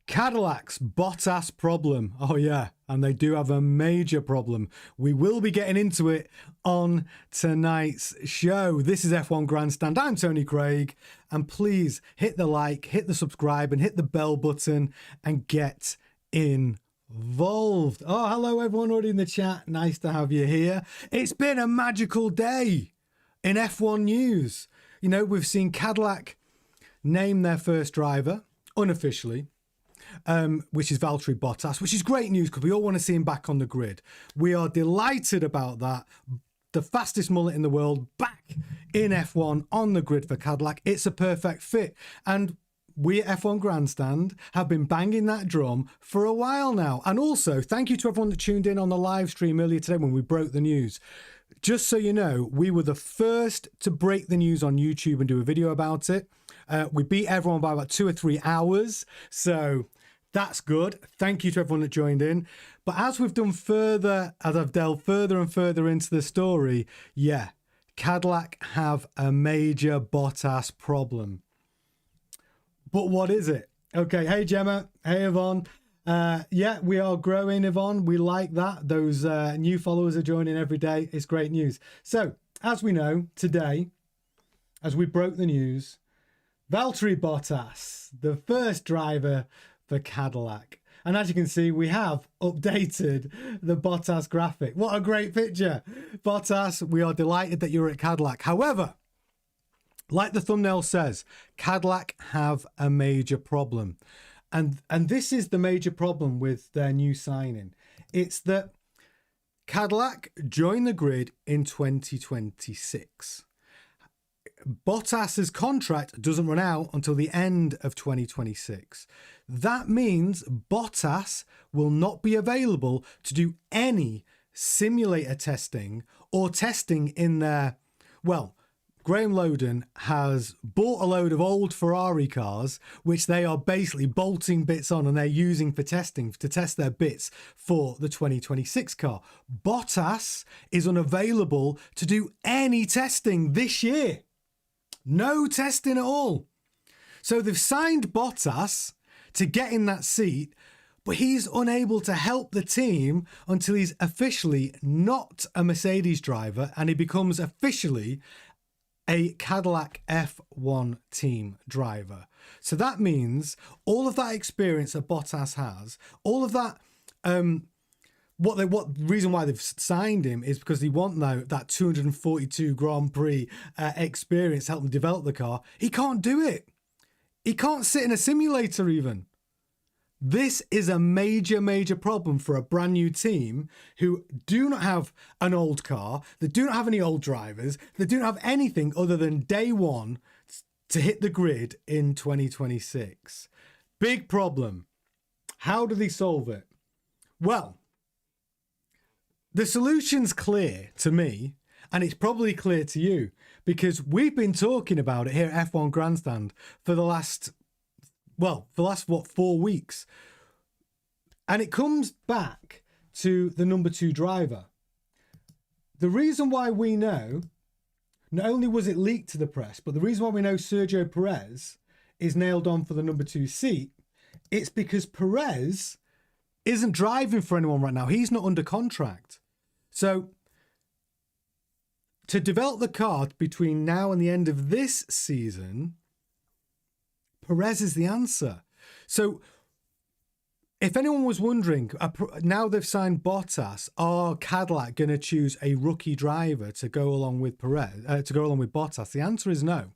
Cadillac's Bottas problem. Oh yeah, and they do have a major problem. We will be getting into it on tonight's show. This is F1 Grandstand. I'm Tony Craig, and please hit the like, hit the subscribe, and hit the bell button and get involved. Oh, hello everyone already in the chat. Nice to have you here. It's been a magical day in F1 news. You know, we've seen Cadillac name their first driver unofficially, which is Valterri Bottas, which is great news because we all want to see him back on the grid. We are delighted about that. The fastest mullet in the world back in F1 on the grid for Cadillac. It's a perfect fit. And we at F1 Grandstand have been banging that drum for a while now. And also, thank you to everyone that tuned in on the live stream earlier today when we broke the news. Just so you know, we were the first to break the news on YouTube and do a video about it. We beat everyone by about 2 or 3 hours. So that's good. Thank you to everyone that joined in. But as we've done further, as I've delved further and further into the story, yeah, Cadillac have a major Bottas problem. But what is it? Okay, hey Gemma, hey Yvonne. Yeah, we are growing, Yvonne. We like that. Those new followers are joining every day. It's great news. So, as we know, today, as we broke the news, Valtteri Bottas, the first driver for Cadillac. And as you can see, we have updated the Bottas graphic. What a great picture. Bottas, we are delighted that you're at Cadillac. However, like the thumbnail says, Cadillac have a major problem. And this is the major problem with their new signing. It's that Cadillac joined the grid in 2026. Bottas's contract doesn't run out until the end of 2026. That means Bottas will not be available to do any simulator testing or testing in their, well, Graham Loden has bought a load of old Ferrari cars, which they are basically bolting bits on and they're using for testing to test their bits for the 2026 car. Bottas is unavailable to do any testing this year. No testing at all. So they've signed Bottas to get in that seat, but he's unable to help the team until he's officially not a Mercedes driver and he becomes officially a Cadillac F1 Team driver. So that means all of that experience that Bottas has, all of that, what reason why they've signed him is because they want now that 242 Grand Prix experience to help them develop the car. He can't do it. He can't sit in a simulator even. This is a major, major problem for a brand new team who do not have an old car. They do not have any old drivers. They do not have anything other than day one to hit the grid in 2026. Big problem. How do they solve it? Well, the solution's clear to me, and it's probably clear to you because we've been talking about it here at F1 Grandstand for the last, what, 4 weeks. And it comes back to the number 2 driver. The reason why we know, not only was it leaked to the press, but the reason why we know Sergio Perez is nailed on for the number 2 seat, it's because Perez isn't driving for anyone right now. He's not under contract. So to develop the car between now and the end of this season, Perez is the answer. So if anyone was wondering, now they've signed Bottas, are Cadillac going to choose a rookie driver to go along with Perez, to go along with Bottas? The answer is no.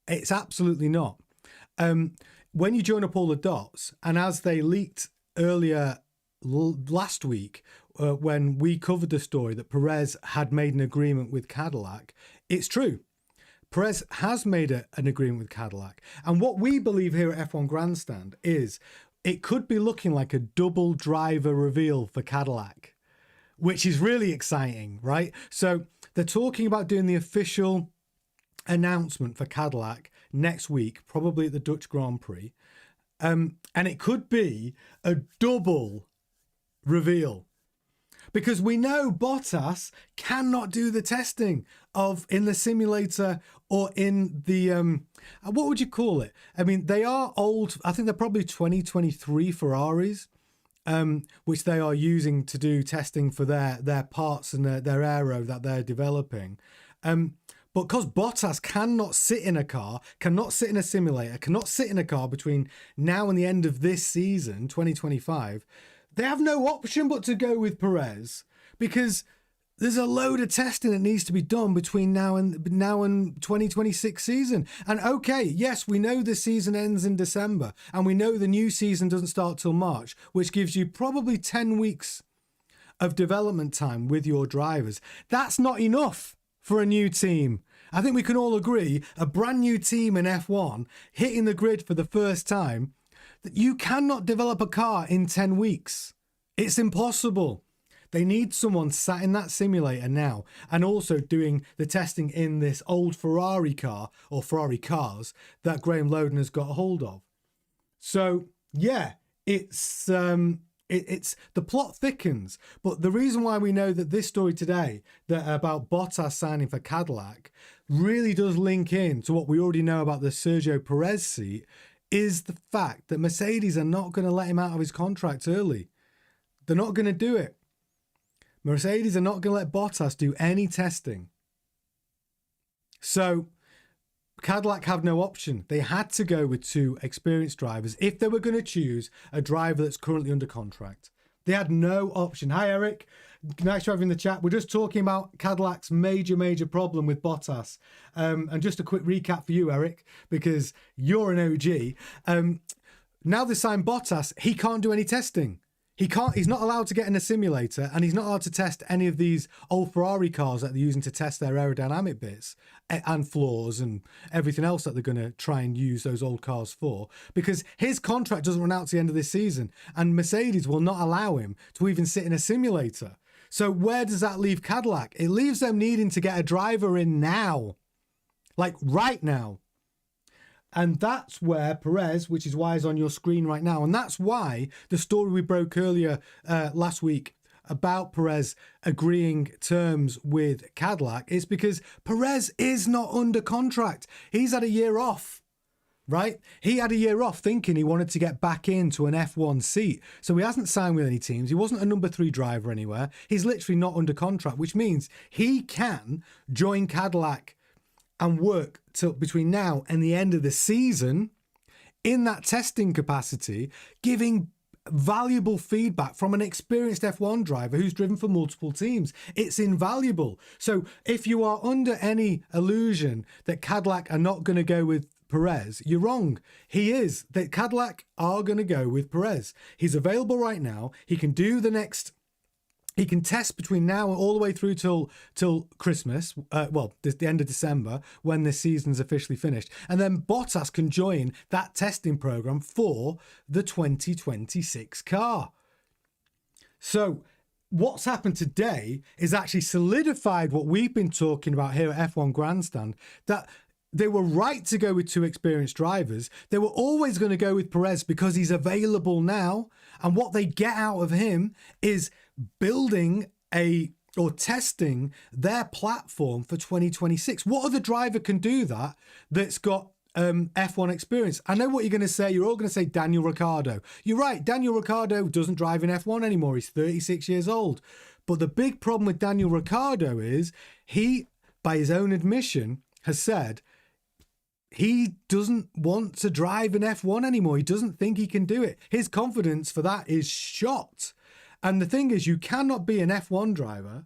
It's absolutely not. When you join up all the dots, and as they leaked earlier last week, when we covered the story that Perez had made an agreement with Cadillac, it's true. Perez has made an agreement with Cadillac. And what we believe here at F1 Grandstand is it could be looking like a double driver reveal for Cadillac, which is really exciting, right? So they're talking about doing the official announcement for Cadillac next week, probably at the Dutch Grand Prix. And it could be a double reveal. Because we know Bottas cannot do the testing in the simulator or in the, what would you call it? I mean, they are old. I think they're probably 2023 Ferraris, which they are using to do testing for their parts and their aero that they're developing. But because Bottas cannot sit in a car, cannot sit in a simulator, cannot sit in a car between now and the end of this season, 2025, they have no option but to go with Perez, because there's a load of testing that needs to be done between now and 2026 season. And okay, yes, we know the season ends in December, and we know the new season doesn't start till March, which gives you probably 10 weeks of development time with your drivers. That's not enough for a new team. I think we can all agree, a brand new team in F1 hitting the grid for the first time, that you cannot develop a car in 10 weeks. It's impossible. They need someone sat in that simulator now and also doing the testing in this old Ferrari car or Ferrari cars that Graham Loden has got a hold of. So yeah, it's the plot thickens. But the reason why we know that this story today that about Bottas signing for Cadillac really does link in to what we already know about the Sergio Perez seat is the fact that Mercedes are not going to let him out of his contract early. They're not going to do it. Mercedes are not going to let Bottas do any testing. So Cadillac have no option. They had to go with two experienced drivers if they were going to choose a driver that's currently under contract. They had no option. Hi, Eric. Nice to have you in the chat. We're just talking about Cadillac's major problem with Bottas. And just a quick recap for you, Eric, because you're an OG. Now they signed Bottas, he can't do any testing. He's not allowed to get in a simulator, and he's not allowed to test any of these old Ferrari cars that they're using to test their aerodynamic bits and flaws and everything else that they're going to try and use those old cars for, because his contract doesn't run out to the end of this season, and Mercedes will not allow him to even sit in a simulator. So where does that leave Cadillac? It leaves them needing to get a driver in now, like right now. And that's where Perez, which is why he's on your screen right now. And that's why the story we broke earlier last week about Perez agreeing terms with Cadillac is because Perez is not under contract. He's had a year off, right? He had a year off thinking he wanted to get back into an F1 seat. So he hasn't signed with any teams. He wasn't a number 3 driver anywhere. He's literally not under contract, which means he can join Cadillac and work till between now and the end of the season in that testing capacity, giving valuable feedback from an experienced F1 driver who's driven for multiple teams. It's invaluable. So if you are under any illusion that Cadillac are not going to go with Perez, you're wrong. He is. That Cadillac are going to go with Perez. He's available right now. He can do the next. He can test between now and all the way through till Christmas, the end of December, when this season's officially finished. And then Bottas can join that testing program for the 2026 car. So what's happened today is actually solidified what we've been talking about here at F1 Grandstand, that they were right to go with two experienced drivers. They were always going to go with Perez because he's available now. And what they get out of him is building or testing their platform for 2026. What other driver can do that that's got F1 experience? I know what you're going to say. You're all going to say Daniel Ricciardo. You're right. Daniel Ricciardo doesn't drive in F1 anymore. He's 36 years old. But the big problem with Daniel Ricciardo is he, by his own admission, has said he doesn't want to drive in F1 anymore. He doesn't think he can do it. His confidence for that is shot. And the thing is, you cannot be an F1 driver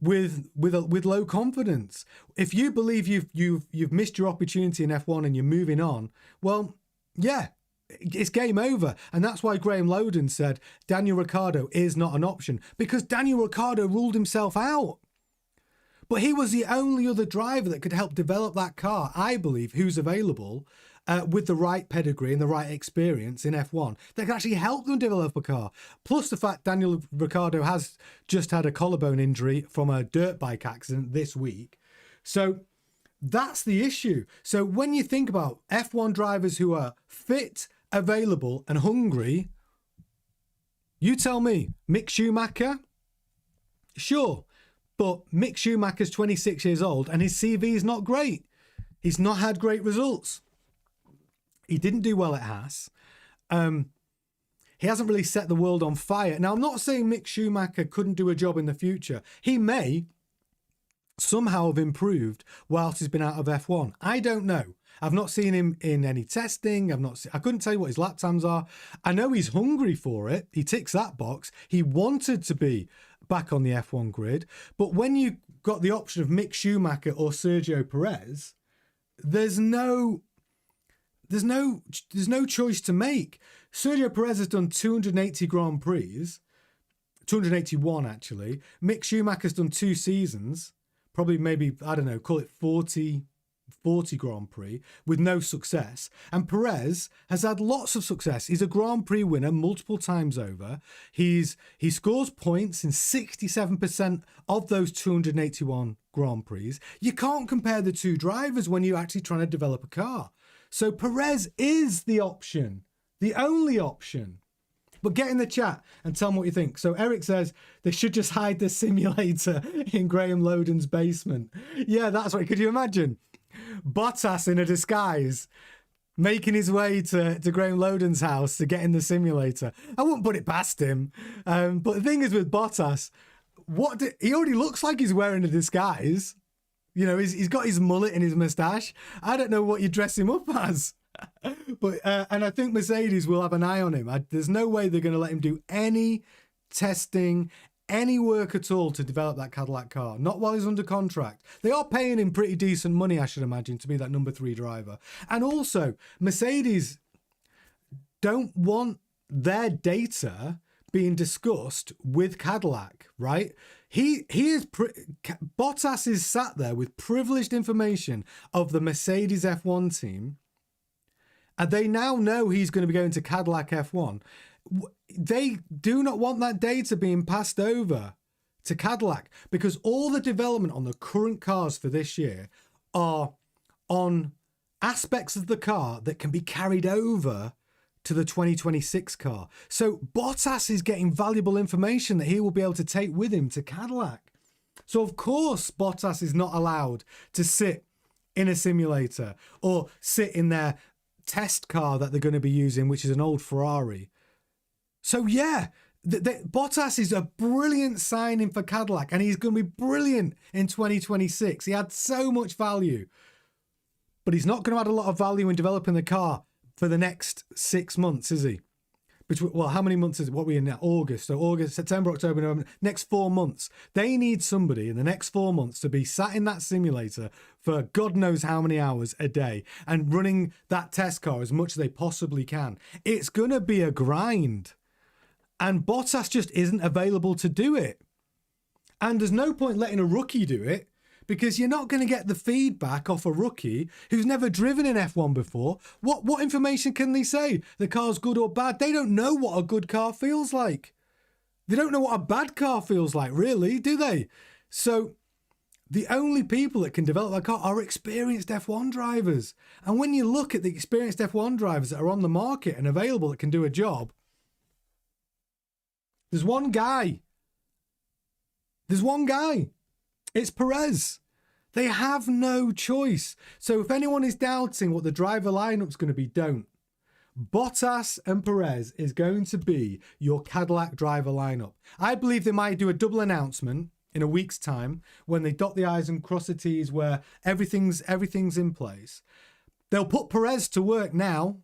with low confidence. If you believe you've missed your opportunity in F1 and you're moving on, well, yeah, it's game over. And that's why Graham Loden said Daniel Ricciardo is not an option, because Daniel Ricciardo ruled himself out. But he was the only other driver that could help develop that car, I believe, who's available with the right pedigree and the right experience in F1 that can actually help them develop a car. Plus the fact Daniel Ricciardo has just had a collarbone injury from a dirt bike accident this week. So that's the issue. So when you think about F1 drivers who are fit, available and hungry, you tell me, Mick Schumacher, Sure, but Mick Schumacher's 26 years old and his CV is not great. He's not had great results. He didn't do well at Haas. He hasn't really set the world on fire. Now, I'm not saying Mick Schumacher couldn't do a job in the future. He may somehow have improved whilst he's been out of F1. I don't know. I've not seen him in any testing. I couldn't tell you what his lap times are. I know he's hungry for it. He ticks that box. He wanted to be back on the F1 grid. But when you got the option of Mick Schumacher or Sergio Perez, there's no choice to make. Sergio Perez has done 280 Grand Prix, 281 actually. Mick Schumacher's done 2 seasons, probably maybe, I don't know, call it 40 Grand Prix with no success. And Perez has had lots of success. He's a Grand Prix winner multiple times over. He scores points in 67% of those 281 Grand Prix. You can't compare the two drivers when you're actually trying to develop a car. So Perez is the option, the only option. But get in the chat and tell me what you think. So Eric says they should just hide the simulator in Graham Loden's basement. Yeah, that's right. Could you imagine Bottas in a disguise making his way to Graham Loden's house to get in the simulator? I wouldn't put it past him. But the thing is with Bottas, he already looks like he's wearing a disguise. You know, he's got his mullet and his moustache. I don't know what you dress him up as. But and I think Mercedes will have an eye on him. There's no way they're going to let him do any testing, any work at all to develop that Cadillac car. Not while he's under contract. They are paying him pretty decent money, I should imagine, to be that number 3 driver. And also, Mercedes don't want their data being discussed with Cadillac, right? Bottas is sat there with privileged information of the Mercedes F1 team, and they now know he's going to be going to Cadillac F1. They do not want that data being passed over to Cadillac because all the development on the current cars for this year are on aspects of the car that can be carried over to the 2026 car. So Bottas is getting valuable information that he will be able to take with him to Cadillac. So of course Bottas is not allowed to sit in a simulator or sit in their test car that they're going to be using, which is an old Ferrari. So yeah, Bottas is a brilliant signing for Cadillac, and he's going to be brilliant in 2026. He had so much value, but he's not going to add a lot of value in developing the car for the next 6 months, is he? Well, how many months is it? What are we in now? August. So August, September, October, November, next 4 months. They need somebody in the next 4 months to be sat in that simulator for God knows how many hours a day and running that test car as much as they possibly can. It's going to be a grind. And Bottas just isn't available to do it. And there's no point letting a rookie do it, because you're not going to get the feedback off a rookie who's never driven in F1 before. What information can they say? The car's good or bad? They don't know what a good car feels like. They don't know what a bad car feels like, really, do they? So the only people that can develop a car are experienced F1 drivers. And when you look at the experienced F1 drivers that are on the market and available that can do a job, there's one guy. It's Perez. They have no choice. So if anyone is doubting what the driver lineup's going to be, don't. Bottas and Perez is going to be your Cadillac driver lineup. I believe they might do a double announcement in a week's time when they dot the I's and cross the T's, where everything's in place. They'll put Perez to work now.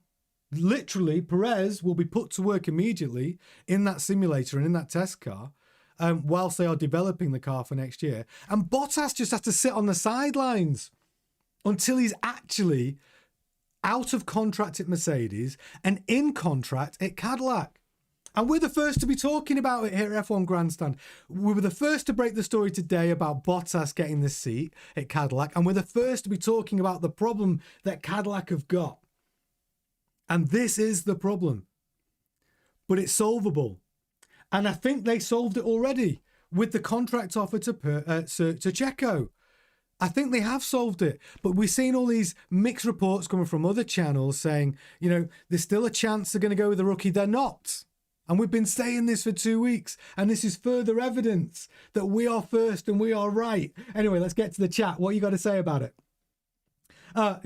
Literally, Perez will be put to work immediately in that simulator and in that test car. Whilst they are developing the car for next year. And Bottas just has to sit on the sidelines until he's actually out of contract at Mercedes and in contract at Cadillac. And we're the first to be talking about it here at F1 Grandstand. We were the first to break the story today about Bottas getting the seat at Cadillac. And we're the first to be talking about the problem that Cadillac have got. And this is the problem. But it's solvable. And I think they solved it already with the contract offer to Checo. I think they have solved it. But we've seen all these mixed reports coming from other channels saying, you know, there's still a chance they're going to go with the rookie. They're not. And we've been saying this for 2 weeks. And this is further evidence that we are first and we are right. Anyway, let's get to the chat. What you got to say about it?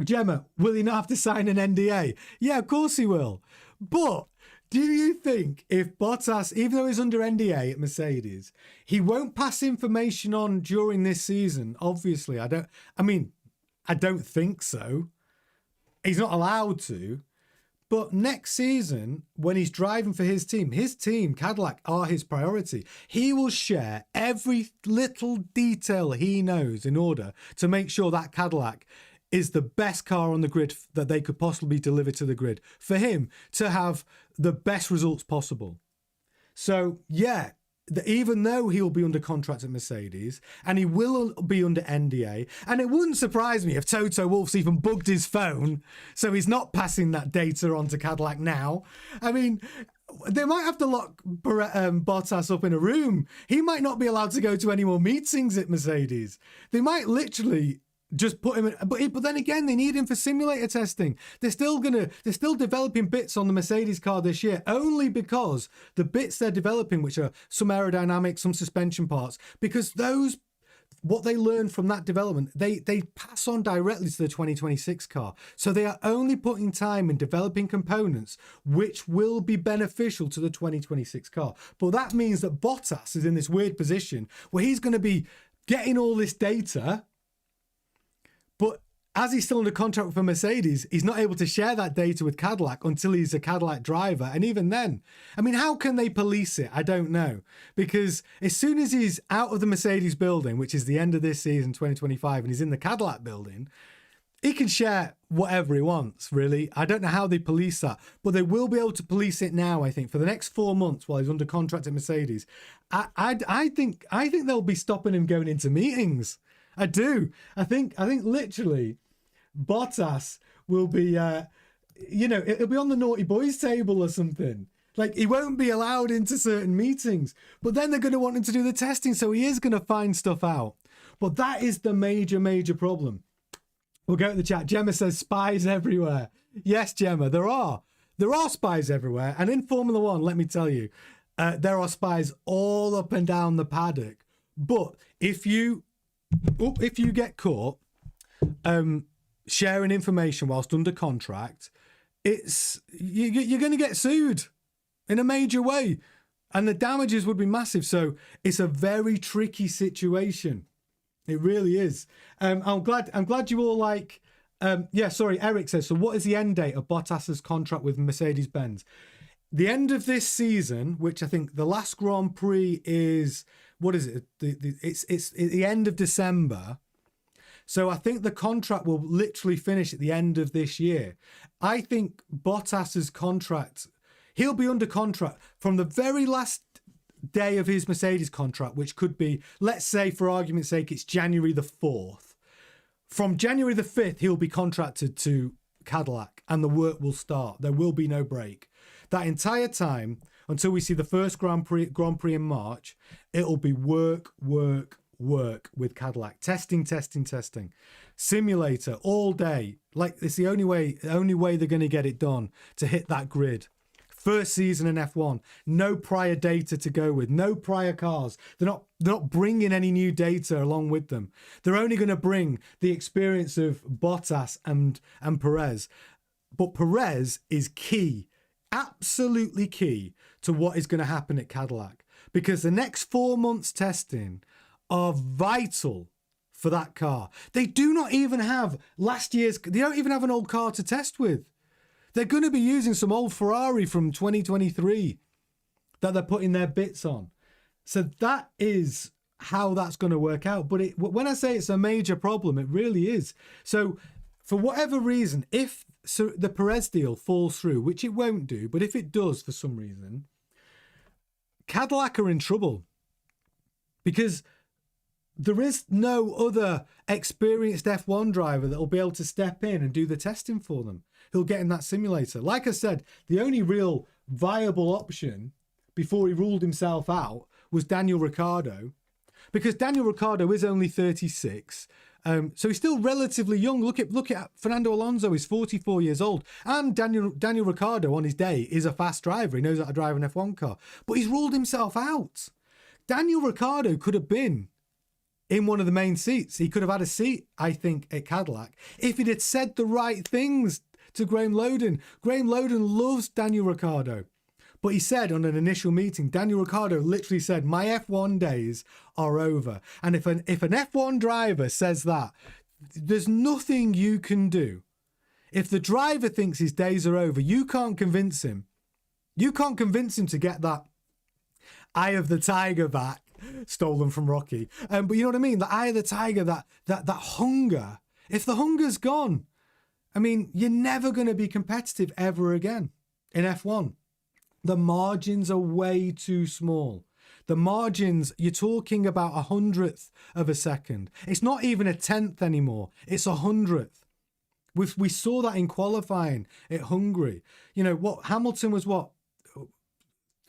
Gemma, will he not have to sign an NDA? Yeah, of course he will. But do you think if Bottas, even though he's under NDA at Mercedes, he won't pass information on during this season? Obviously, I don't think so. He's not allowed to. But next season, when he's driving for his team, Cadillac, are his priority. He will share every little detail he knows in order to make sure that Cadillac is the best car on the grid that they could possibly deliver to the grid for him to have the best results possible. So, yeah, even though he'll be under contract at Mercedes and he will be under NDA, and it wouldn't surprise me if Toto Wolff's even bugged his phone so he's not passing that data on to Cadillac now. I mean, they might have to lock Bottas up in a room. He might not be allowed to go to any more meetings at Mercedes. They might literally just put him in, but then again, they need him for simulator testing. They're still developing bits on the Mercedes car this year, only because the bits they're developing, which are some aerodynamics, some suspension parts, because what they learn from that development, they pass on directly to the 2026 car. So they are only putting time in developing components which will be beneficial to the 2026 car. But that means that Bottas is in this weird position where he's going to be getting all this data, but as he's still under contract for Mercedes, he's not able to share that data with Cadillac until he's a Cadillac driver. And even then, I mean, how can they police it? I don't know. Because as soon as he's out of the Mercedes building, which is the end of this season, 2025, and he's in the Cadillac building, he can share whatever he wants, really. I don't know how they police that, but they will be able to police it now, I think, for the next 4 months while he's under contract at Mercedes. I think they'll be stopping him going into meetings. I do. I think literally Bottas will be, it'll be on the naughty boys table or something. Like, he won't be allowed into certain meetings, but then they're going to want him to do the testing. So he is going to find stuff out. But that is the major problem. We'll go to the chat. Gemma says spies everywhere. Yes, Gemma, there are spies everywhere. And in Formula One, let me tell you, there are spies all up and down the paddock. But if you get caught sharing information whilst under contract, you're going to get sued in a major way, and the damages would be massive. So it's a very tricky situation. It really is. I'm glad you all like. Eric says, so what is the end date of Bottas's contract with Mercedes-Benz? The end of this season, which I think the last Grand Prix is, what is it? It's the end of December. So I think the contract will literally finish at the end of this year. I think Bottas's contract, he'll be under contract from the very last day of his Mercedes contract, which could be, let's say for argument's sake, it's January the 4th. From January the 5th, he'll be contracted to Cadillac and the work will start. There will be no break. That entire time, until we see the first Grand Prix in March, it'll be work with Cadillac. Testing. Simulator all day. Like, it's the only way they're going to get it done to hit that grid. First season in F1, no prior data to go with, no prior cars. They're not bringing any new data along with them. They're only going to bring the experience of Bottas and Perez. But Perez is key, absolutely key to what is going to happen at Cadillac, because the next 4 months testing are vital for that car. They do not even have they don't even have an old car to test with. They're going to be using some old Ferrari from 2023 that they're putting their bits on. So that is how that's going to work out. But when I say it's a major problem, it really is. So for whatever reason, if the Perez deal falls through, which it won't do, but if it does for some reason, Cadillac are in trouble, because there is no other experienced F1 driver that will be able to step in and do the testing for them. He'll get in that simulator. Like I said, the only real viable option before he ruled himself out was Daniel Ricciardo, because Daniel Ricciardo is only 36. So he's still relatively young. Look at Fernando Alonso. He's 44 years old, and Daniel Ricciardo on his day is a fast driver. He knows how to drive an F1 car, but he's ruled himself out. Daniel Ricciardo could have been in one of the main seats. He could have had a seat, I think, at Cadillac if he'd had said the right things to Graham Loden. Graham Loden loves Daniel Ricciardo. But he said on an initial meeting, Daniel Ricciardo literally said, my F1 days are over. And if an F1 driver says that, there's nothing you can do. If the driver thinks his days are over, you can't convince him. You can't convince him to get that eye of the tiger back, stolen from Rocky. But you know what I mean? The eye of the tiger, that hunger. If the hunger's gone, I mean, you're never going to be competitive ever again in F1. The margins are way too small. The margins, you're talking about 100th of a second. It's not even a 10th anymore. It's 100th. We saw that in qualifying at Hungary. You know, Hamilton was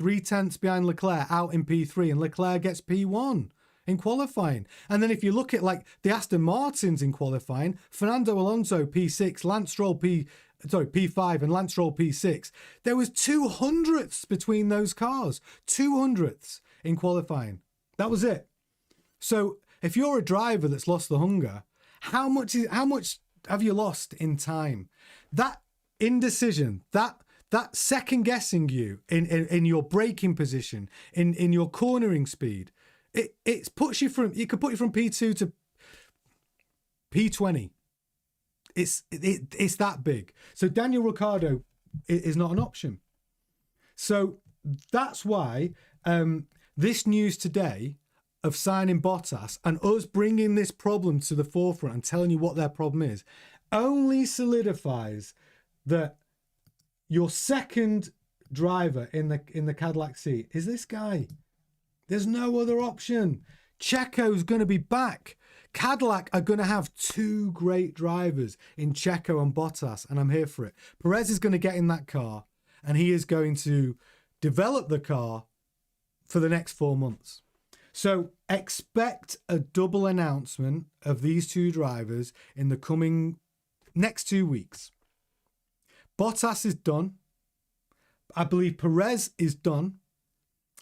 3/10 behind Leclerc out in P3, and Leclerc gets P1 in qualifying. And then if you look at like the Aston Martins in qualifying, Fernando Alonso P6, Lance Stroll P5 and Lance Stroll P6. There was 200ths between those cars. 200ths in qualifying. That was it. So if you're a driver that's lost the hunger, how much have you lost in time? That indecision, that second guessing you in your braking position, in your cornering speed, it could put you from P2 to P20. It's that big. So Daniel Ricciardo is not an option. So that's why this news today of signing Bottas and us bringing this problem to the forefront and telling you what their problem is only solidifies that your second driver in the Cadillac seat is this guy. There's no other option. Checo's going to be back. Cadillac are going to have two great drivers in Checo and Bottas, and I'm here for it. Perez is going to get in that car, and he is going to develop the car for the next 4 months. So expect a double announcement of these two drivers in the coming next 2 weeks. Bottas is done. I believe Perez is done.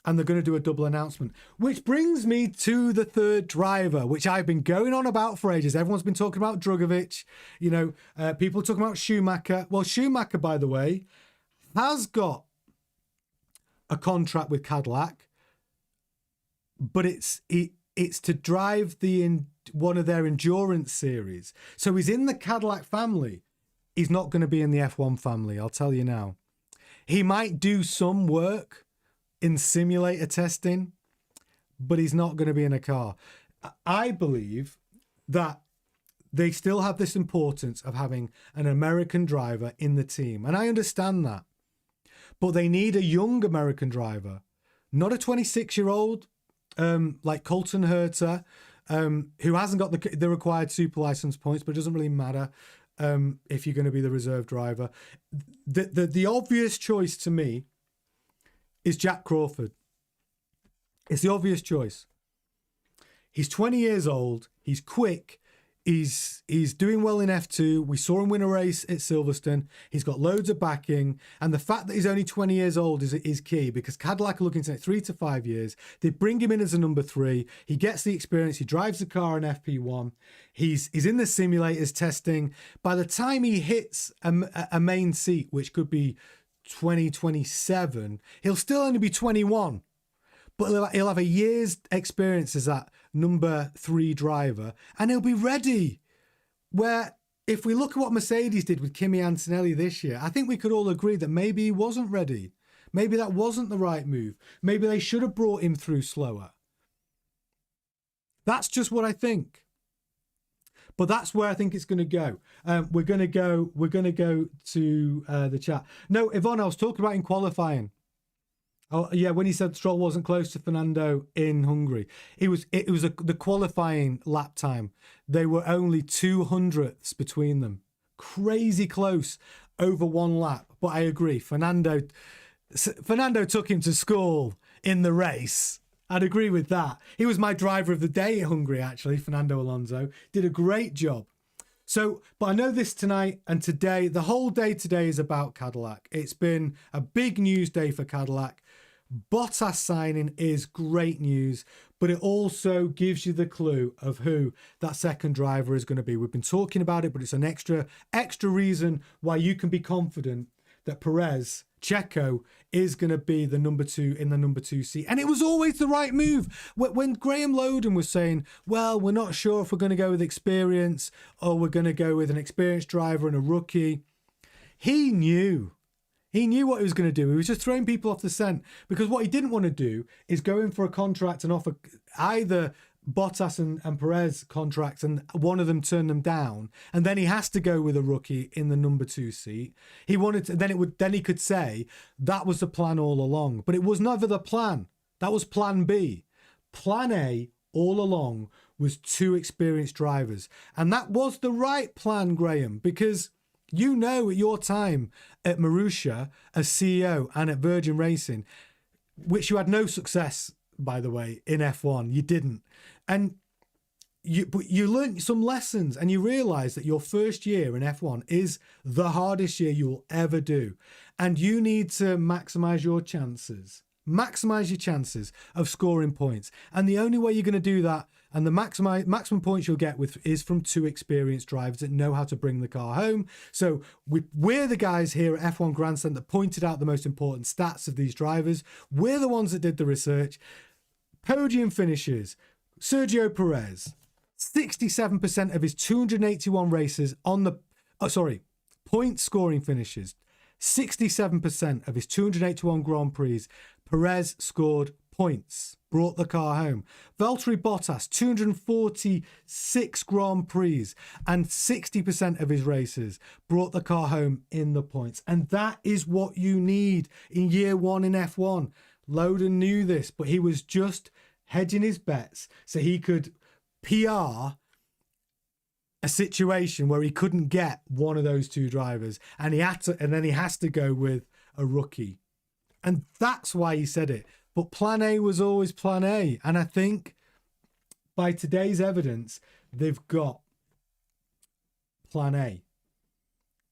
And they're going to do a double announcement. Which brings me to the third driver, which I've been going on about for ages. Everyone's been talking about Drugovich. You know, people talking about Schumacher. Well, Schumacher, by the way, has got a contract with Cadillac, but it's to drive one of their endurance series. So he's in the Cadillac family. He's not going to be in the F1 family, I'll tell you now. He might do some work in simulator testing, but he's not going to be in a car. I believe that they still have this importance of having an American driver in the team. And I understand that. But they need a young American driver, not a 26-year-old like Colton Herta, who hasn't got the required super license points, but it doesn't really matter if you're going to be the reserve driver. The obvious choice to me is Jack Crawford. It's the obvious choice. He's 20 years old. He's quick. He's doing well in F2. We saw him win a race at Silverstone. He's got loads of backing. And the fact that he's only 20 years old is key, because Cadillac are looking to 3 to 5 years. They bring him in as a number 3. He gets the experience. He drives the car in FP1. He's in the simulators testing. By the time he hits a main seat, which could be 2027, he'll still only be 21, but he'll have a year's experience as that number 3 driver, and he'll be ready. Where if we look at what Mercedes did with Kimi Antonelli this year, I think we could all agree that maybe he wasn't ready. Maybe that wasn't the right move. Maybe they should have brought him through slower. That's just what I think. But that's where I think it's going to go. We're going to go to the chat. No, Yvonne, I was talking about in qualifying. Oh yeah, when he said Stroll wasn't close to Fernando in Hungary, it was the qualifying lap time. They were only 200ths between them. Crazy close over one lap. But I agree, Fernando took him to school in the race. I'd agree with that. He was my driver of the day at Hungary, actually. Fernando Alonso did a great job. So, but I know this tonight and today, the whole day today is about Cadillac. It's been a big news day for Cadillac. Bottas signing is great news, but it also gives you the clue of who that second driver is going to be. We've been talking about it, but it's an extra reason why you can be confident that Perez, Checo, is going to be the number 2 in the number 2 seat. And it was always the right move. When Graham Loden was saying, well, we're not sure if we're going to go with experience or we're going to go with an experienced driver and a rookie, he knew. He knew what he was going to do. He was just throwing people off the scent, because what he didn't want to do is go in for a contract and offer either Bottas and Perez contracts and one of them turn them down, and then he has to go with a rookie in the number 2 seat. He wanted to, then he could say that was the plan all along, but it was never the plan. That was plan B. Plan A all along was 2 experienced drivers, and that was the right plan, Graham, because you know at your time at Marussia as CEO and at Virgin Racing, which you had no success, by the way, in F1, you didn't. And you learned some lessons, and you realize that your first year in F1 is the hardest year you will ever do. And you need to maximize your chances. Maximize your chances of scoring points. And the only way you're going to do that, and the maximum points you'll get with, is from 2 experienced drivers that know how to bring the car home. So we're the guys here at F1 Grandstand that pointed out the most important stats of these drivers. We're the ones that did the research. Podium finishes. Sergio Perez, 67% of his 281 races on the... point scoring finishes. 67% of his 281 Grand Prix, Perez scored points, brought the car home. Valtteri Bottas, 246 Grand Prix and 60% of his races brought the car home in the points. And that is what you need in year 1 in F1. Loden knew this, but he was just hedging his bets so he could PR a situation where he couldn't get one of those 2 drivers, and then he has to go with a rookie. And that's why he said it. But plan A was always plan A. And I think by today's evidence, they've got plan A.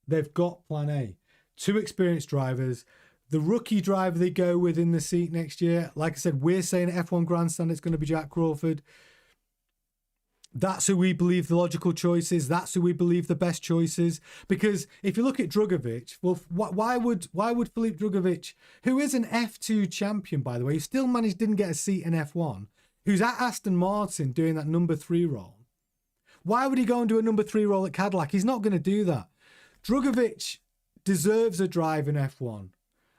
They've got plan A. 2 experienced drivers. The rookie driver they go with in the seat next year, like I said, we're saying at F1 Grandstand it's going to be Jack Crawford. That's who we believe the logical choice is. That's who we believe the best choice is. Because if you look at Drugovich, well, why would Filip Drugovich, who is an F2 champion, by the way, who still didn't get a seat in F1, who's at Aston Martin doing that number 3 role, why would he go and do a number 3 role at Cadillac? He's not going to do that. Drugovich deserves a drive in F1.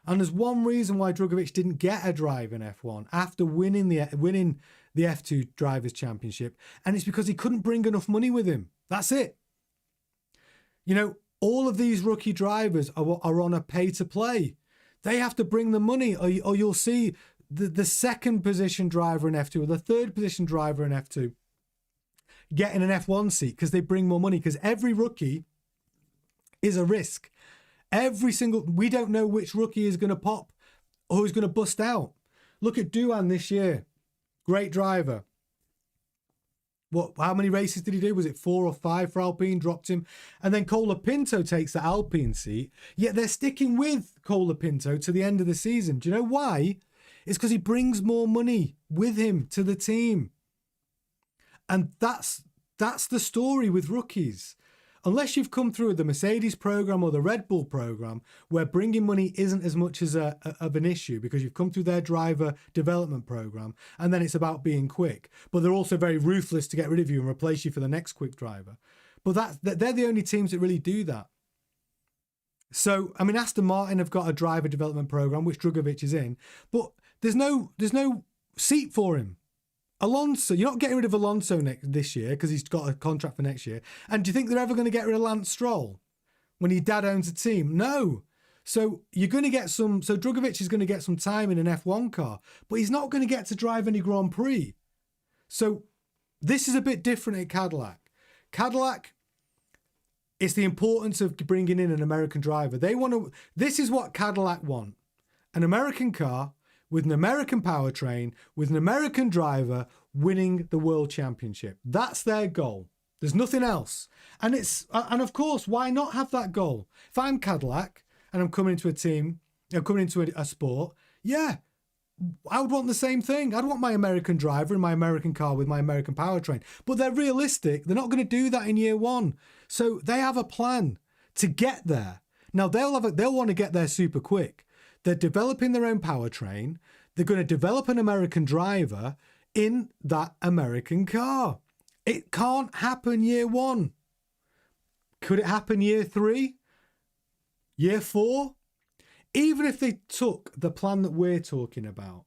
And there's one reason why Drugovich didn't get a drive in F1 after winning the F2 Drivers' Championship, and it's because he couldn't bring enough money with him. That's it. You know, all of these rookie drivers are on a pay-to-play. They have to bring the money, or you'll see the second position driver in F2 or the third position driver in F2 getting an F1 seat because they bring more money, because every rookie is a risk. We don't know which rookie is going to pop or who's going to bust out. Look at Duan this year. Great driver. How many races did he do? Was it 4 or 5 for Alpine? Dropped him. And then Colapinto takes the Alpine seat. Yet they're sticking with Colapinto to the end of the season. Do you know why? It's because he brings more money with him to the team. And that's the story with rookies. Unless you've come through the Mercedes program or the Red Bull program, where bringing money isn't as much as of an issue because you've come through their driver development program, and then it's about being quick. But they're also very ruthless to get rid of you and replace you for the next quick driver. But they're the only teams that really do that. So, I mean, Aston Martin have got a driver development program, which Drugovich is in, but there's no seat for him. Alonso, you're not getting rid of Alonso this year because he's got a contract for next year. And do you think they're ever going to get rid of Lance Stroll when his dad owns a team? No. So you're going to get so Drugovich is going to get some time in an F1 car, but he's not going to get to drive any Grand Prix. So this is a bit different at Cadillac. Cadillac, it's the importance of bringing in an American driver. This is what Cadillac want. An American car with an American powertrain, with an American driver winning the world championship. That's their goal. There's nothing else. And of course, why not have that goal? If I'm Cadillac and I'm coming into a team, I'm coming into a sport, yeah, I would want the same thing. I'd want my American driver in my American car with my American powertrain. But they're realistic. They're not going to do that in year one. So they have a plan to get there. Now, they'll want to get there super quick. They're developing their own powertrain. They're going to develop an American driver in that American car. It can't happen year one. Could it happen year 3? Year 4? Even if they took the plan that we're talking about,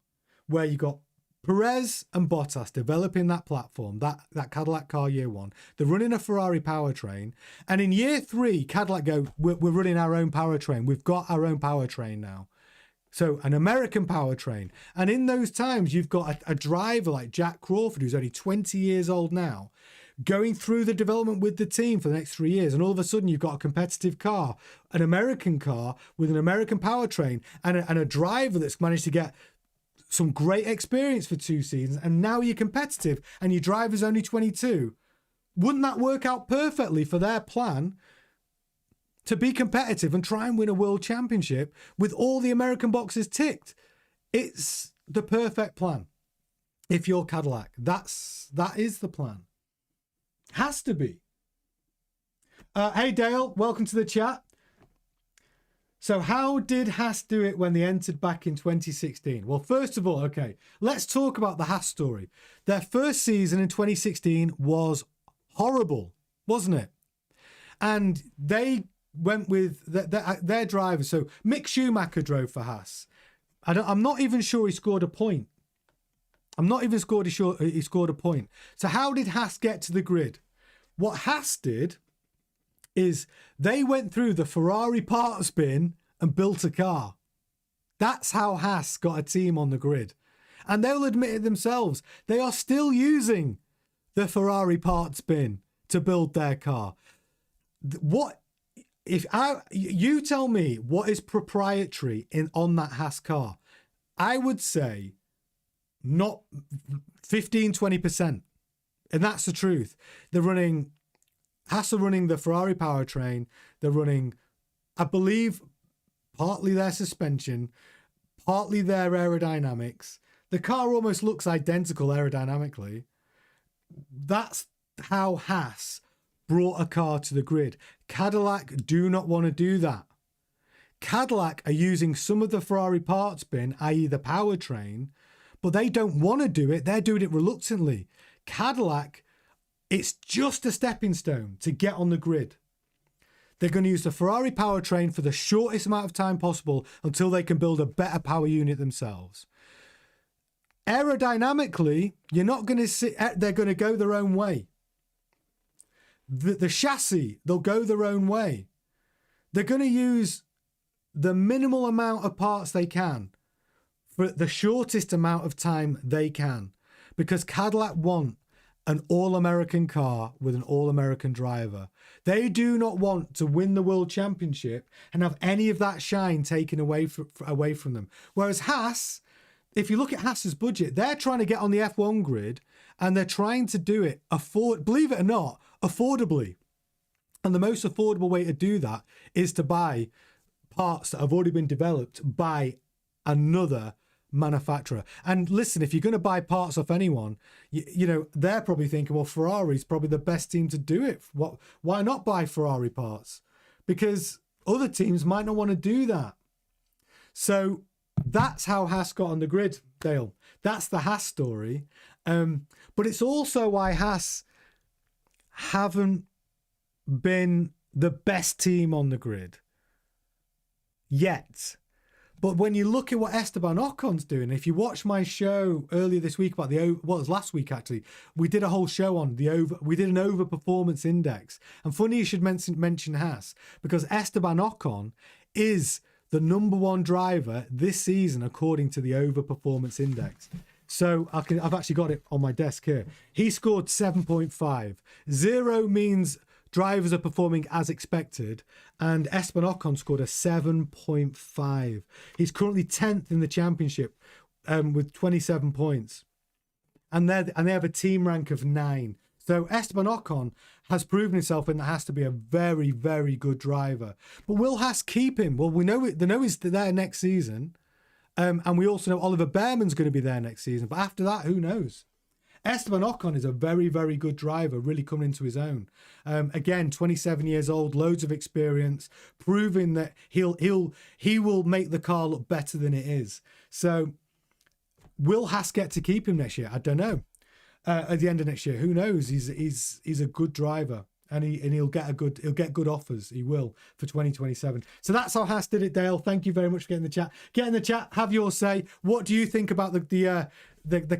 where you got Perez and Bottas developing that platform, that Cadillac car year 1, they're running a Ferrari powertrain, and in year 3, Cadillac go, we're running our own powertrain. We've got our own powertrain now. So an American powertrain. And in those times, you've got a driver like Jack Crawford, who's only 20 years old now, going through the development with the team for the next 3 years. And all of a sudden, you've got a competitive car, an American car with an American powertrain, and a driver that's managed to get some great experience for 2 seasons. And now you're competitive and your driver's only 22. Wouldn't that work out perfectly for their plan to be competitive and try and win a world championship with all the American boxes ticked? It's the perfect plan. If you're Cadillac, that is the plan. Has to be. Hey Dale, welcome to the chat. So how did Haas do it when they entered back in 2016? Well, first of all, okay, let's talk about the Haas story. Their first season in 2016 was horrible, wasn't it? And they went with their driver. So Mick Schumacher drove for Haas. I'm not even sure he scored a point. I'm not even sure he scored a point. So how did Haas get to the grid? What Haas did is they went through the Ferrari parts bin and built a car. That's how Haas got a team on the grid. And they'll admit it themselves. They are still using the Ferrari parts bin to build their car. You tell me what is proprietary on that Haas car. I would say not 15-20%. And that's the truth. Haas are running the Ferrari powertrain. They're running, I believe, partly their suspension, partly their aerodynamics. The car almost looks identical aerodynamically. That's how Haas brought a car to the grid. Cadillac do not want to do that. Cadillac are using some of the Ferrari parts bin, i.e. the powertrain, but they don't want to do it. They're doing it reluctantly. Cadillac, it's just a stepping stone to get on the grid. They're going to use the Ferrari powertrain for the shortest amount of time possible until they can build a better power unit themselves. Aerodynamically, you're not going to see, they're going to go their own way. The chassis, they'll go their own way. They're going to use the minimal amount of parts they can for the shortest amount of time they can, because Cadillac want an all-American car with an all-American driver. They do not want to win the world championship and have any of that shine taken away from them. Whereas Haas, if you look at Haas's budget, they're trying to get on the F1 grid and they're trying to do it, believe it or not, affordably. And the most affordable way to do that is to buy parts that have already been developed by another manufacturer. And listen, if you're going to buy parts off anyone, you know, they're probably thinking, well, Ferrari's probably the best team to do it. Why not buy Ferrari parts? Because other teams might not want to do that. So that's how Haas got on the grid, Dale. That's the Haas story. But it's also why Haas haven't been the best team on the grid yet. But when you look at what Esteban Ocon's doing, if you watch my show earlier this week about it was last week actually, we did a whole show on we did an overperformance index. And funny you should mention Haas, because Esteban Ocon is the #1 driver this season according to the overperformance index. So I've actually got it on my desk here. He scored 7.5. 0 means drivers are performing as expected, and Esteban Ocon scored a 7.5. He's currently 10th in the championship. with 27 points. And they have a team rank of 9. So Esteban Ocon has proven himself in that has to be a very, very good driver. But will Haas keep him? Well, we know he's there next season. And we also know Oliver Behrman's going to be there next season. But after that, who knows? Esteban Ocon is a very, very good driver, really coming into his own. Again, 27 years old, loads of experience, proving that he will make the car look better than it is. So will Haas get to keep him next year? I don't know. At the end of next year, who knows? He's a good driver, and he'll get good offers. He will for 2027. So that's how Haas did it, Dale. Thank you very much for getting the chat. Get in the chat. Have your say. What do you think about the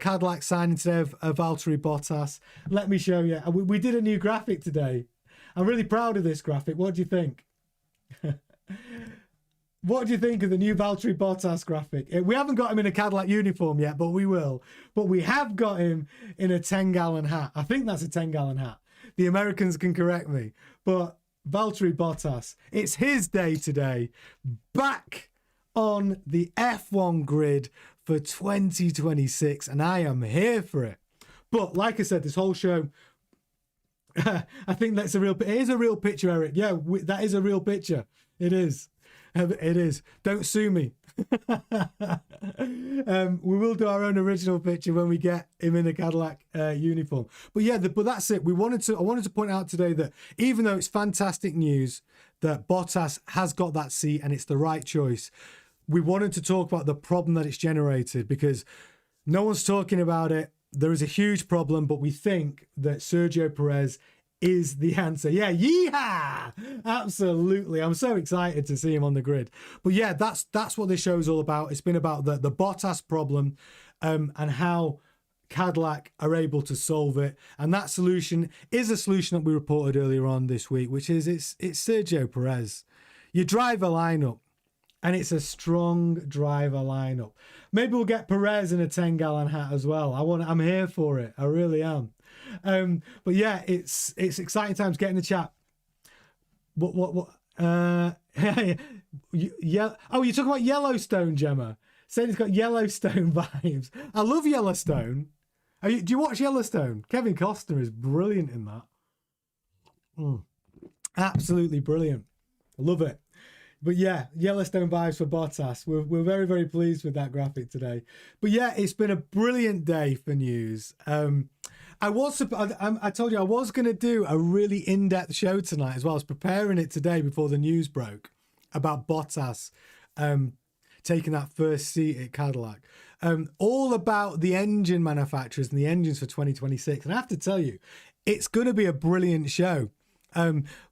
Cadillac signing today of Valtteri Bottas? Let me show you. We did a new graphic today. I'm really proud of this graphic. What do you think? What do you think of the new Valtteri Bottas graphic? We haven't got him in a Cadillac uniform yet, but we will. But we have got him in a 10-gallon hat. I think that's a 10-gallon hat. The Americans can correct me. But Valtteri Bottas, it's his day today. Back on the F1 grid for 2026. And I am here for it. But like I said, this whole show, I think it is a real picture, Eric. Yeah, that is a real picture. It is. It is. Don't sue me. We will do our own original picture when we get him in a Cadillac uniform. But yeah, but that's it. I wanted to point out today that even though it's fantastic news that Bottas has got that seat and it's the right choice, we wanted to talk about the problem that it's generated because no one's talking about it. There is a huge problem, but we think that Sergio Perez is the answer. Yeah, yeehaw! Absolutely. I'm so excited to see him on the grid. But yeah, that's what this show is all about. It's been about the Bottas problem and how Cadillac are able to solve it. And that solution is a solution that we reported earlier on this week, which is it's Sergio Perez. You drive a lineup, and it's a strong driver lineup. Maybe we'll get Perez in a 10-gallon hat as well. I'm here for it. I really am. But yeah, it's exciting times. Get in the chat. What? Yeah. Oh, you're talking about Yellowstone, Gemma. Saying it's got Yellowstone vibes. I love Yellowstone. Do you watch Yellowstone? Kevin Costner is brilliant in that. Absolutely brilliant. I love it. But yeah, Yellowstone vibes for Bottas. We're very, very pleased with that graphic today. But yeah, it's been a brilliant day for news. I told you I was going to do a really in-depth show tonight as well. I was preparing it today before the news broke about Bottas taking that first seat at Cadillac. All about the engine manufacturers and the engines for 2026. And I have to tell you, it's going to be a brilliant show.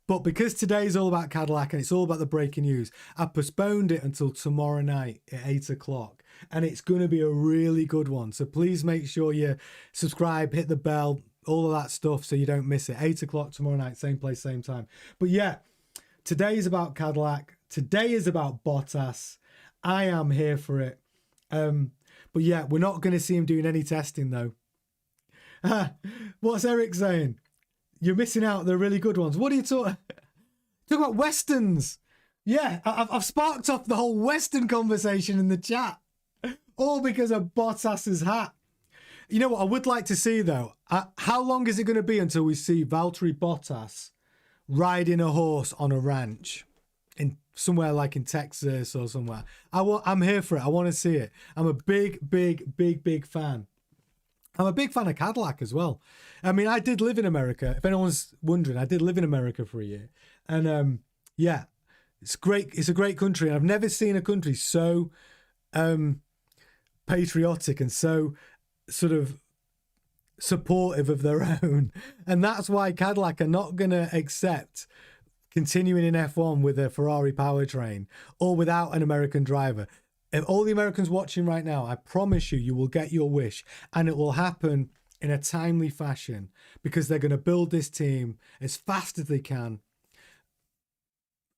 But because today's all about Cadillac and it's all about the breaking news, I postponed it until tomorrow night at 8 o'clock. And it's going to be a really good one. So please make sure you subscribe, hit the bell, all of that stuff so you don't miss it. 8 o'clock tomorrow night, same place, same time. But yeah, today is about Cadillac. Today is about Bottas. I am here for it. But yeah, we're not going to see him doing any testing though. What's Eric saying? You're missing out the really good ones. What are you talking about? Westerns. Yeah, I've sparked off the whole Western conversation in the chat. All because of Bottas's hat. You know what I would like to see though? How long is it going to be until we see Valtteri Bottas riding a horse on a ranch in somewhere like in Texas or somewhere? I'm here for it. I want to see it. I'm a big fan. I'm a big fan of Cadillac as well. I mean, I did live in America. If anyone's wondering, I did live in America for a year. And yeah, it's great. It's a great country. And I've never seen a country so patriotic and so sort of supportive of their own. And that's why Cadillac are not going to accept continuing in F1 with a Ferrari powertrain or without an American driver. If all the Americans watching right now, I promise you, you will get your wish, and it will happen in a timely fashion because they're going to build this team as fast as they can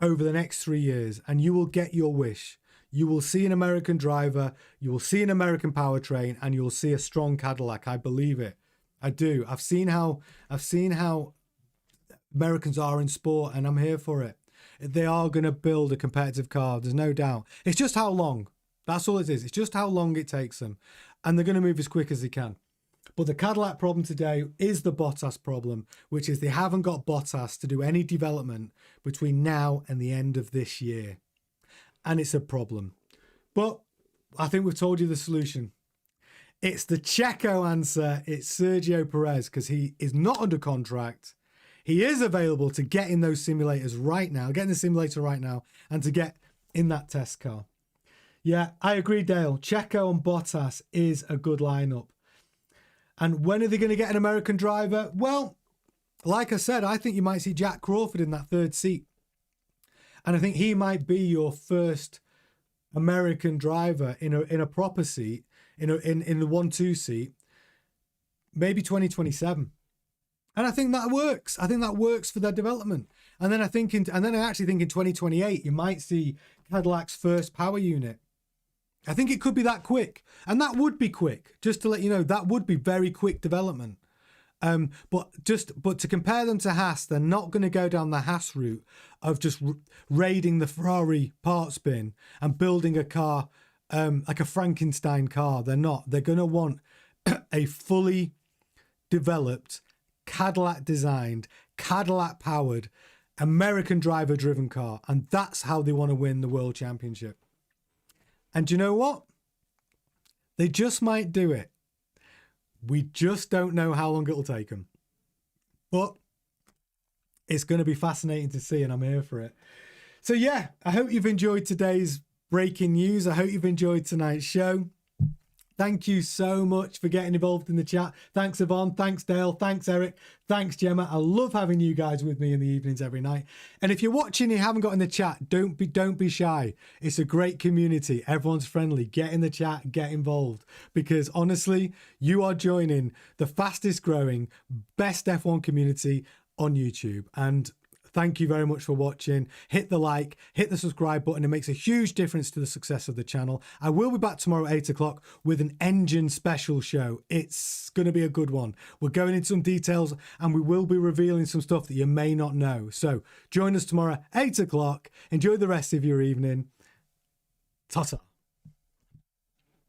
over the next 3 years, and you will get your wish. You will see an American driver, you will see an American powertrain, and you will see a strong Cadillac. I believe it. I do. I've seen how Americans are in sport, and I'm here for it. They are going to build a competitive car. There's no doubt. It's just how long. That's all it is. It's just how long it takes them. And they're going to move as quick as they can. But the Cadillac problem today is the Bottas problem, which is they haven't got Bottas to do any development between now and the end of this year. And it's a problem. But I think we've told you the solution. It's the Checo answer. It's Sergio Perez, because he is not under contract. He is available to get in those simulators right now, get in the simulator right now, and to get in that test car. Yeah, I agree, Dale. Checo and Bottas is a good lineup. And when are they going to get an American driver? Well, like I said, I think you might see Jack Crawford in that third seat. And I think he might be your first American driver in a proper seat, in the 1-2 seat, maybe 2027. And I think that works. I think that works for their development. And then I actually think in 2028 you might see Cadillac's first power unit. I think it could be that quick, and that would be quick. Just to let you know, that would be very quick development. But to compare them to Haas, they're not going to go down the Haas route of just raiding the Ferrari parts bin and building a car like a Frankenstein car. They're not. They're going to want a fully developed, Cadillac designed, Cadillac powered, American driver driven car, and that's how they want to win the World Championship. And you know what? They just might do it. We just don't know how long it'll take them. But it's going to be fascinating to see, and I'm here for it. So yeah, I hope you've enjoyed today's breaking news. I hope you've enjoyed tonight's show. Thank you so much for getting involved in the chat. Thanks, Yvonne. Thanks, Dale. Thanks, Eric. Thanks, Gemma. I love having you guys with me in the evenings every night. And if you're watching and you haven't got in the chat, don't be shy. It's a great community. Everyone's friendly. Get in the chat. Get involved. Because honestly, you are joining the fastest growing, best F1 community on YouTube. And thank you very much for watching. Hit the like, hit the subscribe button. It makes a huge difference to the success of the channel. I will be back tomorrow at 8 o'clock with an engine special show. It's going to be a good one. We're going into some details and we will be revealing some stuff that you may not know. So join us tomorrow, 8 o'clock. Enjoy the rest of your evening. Ta-ta.